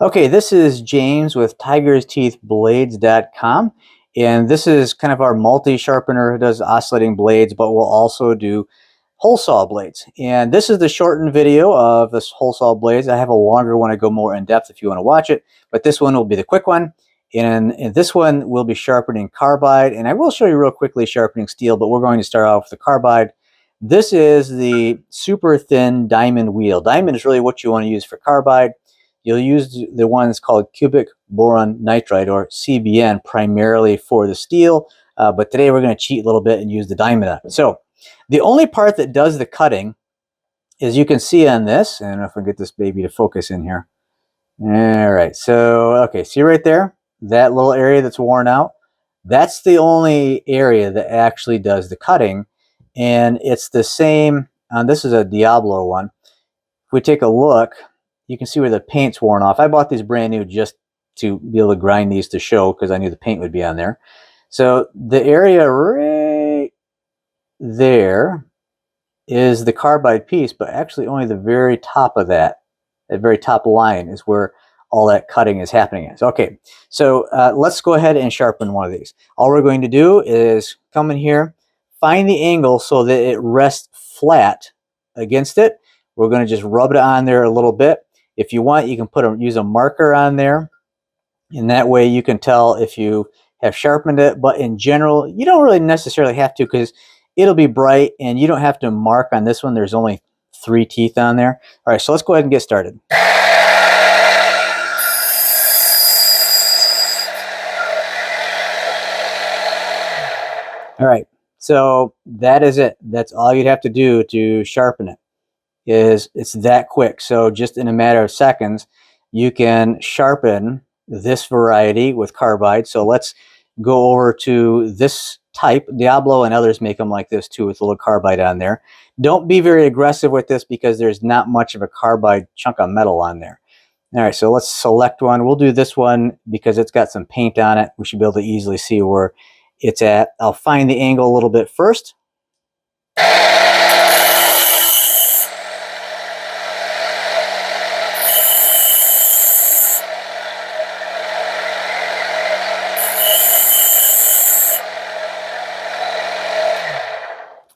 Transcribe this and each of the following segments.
Okay, this is James with tigersteethblades.com, and this is kind of our multi-sharpener who does oscillating blades, but we'll also do hole saw blades. And this is the shortened video of this hole saw blades. I have a longer one. I go more in depth if you want to watch it, but this one will be the quick one. And in this one, we'll be sharpening carbide, and I will show you real quickly sharpening steel, but we're going to start off with the carbide. This is the super thin diamond wheel. Diamond is really what you want to use for carbide. You'll use the one that's called cubic boron nitride, or CBN, primarily for the steel, but today we're going to cheat a little bit and use the diamond on it. So the only part that does the cutting, as you can see on this, and if I get this baby to focus in here. All right, so okay, see right there, that little area that's worn out, that's the only area that actually does the cutting, and it's the same on, this is a Diablo one. If we take a look, you can see where the paint's worn off. I bought these brand new just to be able to grind these to show, because I knew the paint would be on there. So the area right there is the carbide piece, but actually only the very top of that very top line is where all that cutting is happening. Okay, so let's go ahead and sharpen one of these. All we're going to do is come in here, find the angle so that it rests flat against it. We're going to just rub it on there a little bit. If you want, you can use a marker on there, and that way you can tell if you have sharpened it. But in general, you don't really necessarily have to, because it'll be bright, and you don't have to mark on this one. There's only 3 teeth on there. All right, so let's go ahead and get started. All right, so that is it. That's all you'd have to do to sharpen it. It's that quick. So just in a matter of seconds, you can sharpen this variety with carbide. So let's go over to this type. Diablo and others make them like this too, with a little carbide on there. Don't be very aggressive with this, because there's not much of a carbide chunk of metal on there. All right, so let's select one. We'll do this one because it's got some paint on it. We should be able to easily see where it's at. I'll find the angle a little bit first.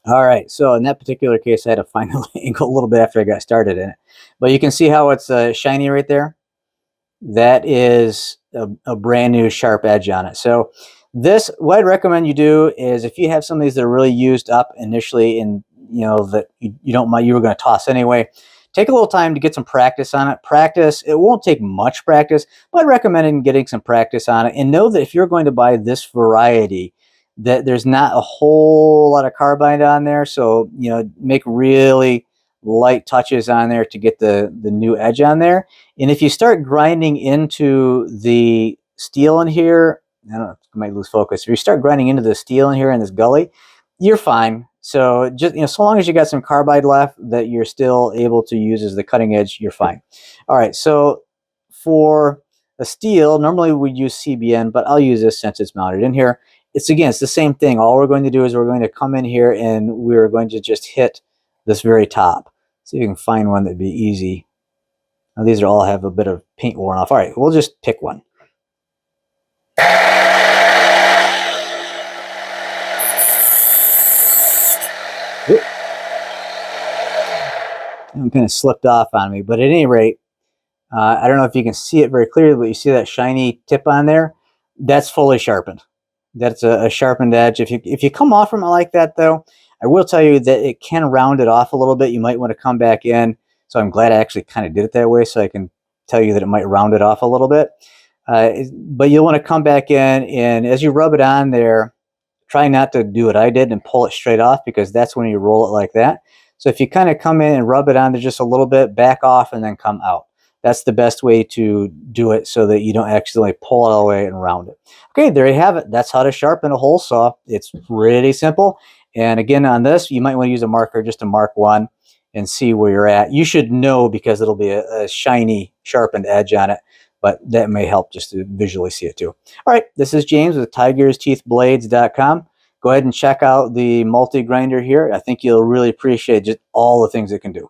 All right, so in that particular case, I had to find the angle a little bit after I got started in it. But you can see how it's shiny right there. That is a brand new sharp edge on it. So this, what I'd recommend you do is, if you have some of these that are really used up initially, and you know that you don't mind, you were going to toss anyway, take a little time to get some practice on it. Practice, it won't take much practice, but I'd recommend getting some practice on it. And know that if you're going to buy this variety, that there's not a whole lot of carbide on there. So, you know, make really light touches on there to get the new edge on there. And if you start grinding into the steel in here, I don't know, I might lose focus. If you start grinding into the steel in here in this gully, you're fine. So just, you know, so long as you got some carbide left that you're still able to use as the cutting edge, you're fine. All right, so for a steel, normally we'd use CBN, but I'll use this since it's mounted in here. It's the same thing. All we're going to do is we're going to come in here and we're going to just hit this very top. See if you can find one that'd be easy. Now these are all have a bit of paint worn off. All right, we'll just pick one. Oop. It kind of slipped off on me, but at any rate, I don't know if you can see it very clearly, but you see that shiny tip on there? That's fully sharpened. That's a sharpened edge. If you come off from it like that, though, I will tell you that it can round it off a little bit. You might want to come back in. So I'm glad I actually kind of did it that way, so I can tell you that it might round it off a little bit. But you'll want to come back in, and as you rub it on there, try not to do what I did and pull it straight off, because that's when you roll it like that. So if you kind of come in and rub it on there just a little bit, back off, and then come out. That's the best way to do it, so that you don't accidentally pull it all the way and round it. Okay, there you have it. That's how to sharpen a hole saw. It's pretty simple. And again, on this, you might want to use a marker just to mark one and see where you're at. You should know, because it'll be a shiny, sharpened edge on it, but that may help just to visually see it too. All right, this is James with tigersteethblades.com. Go ahead and check out the multi-grinder here. I think you'll really appreciate just all the things it can do.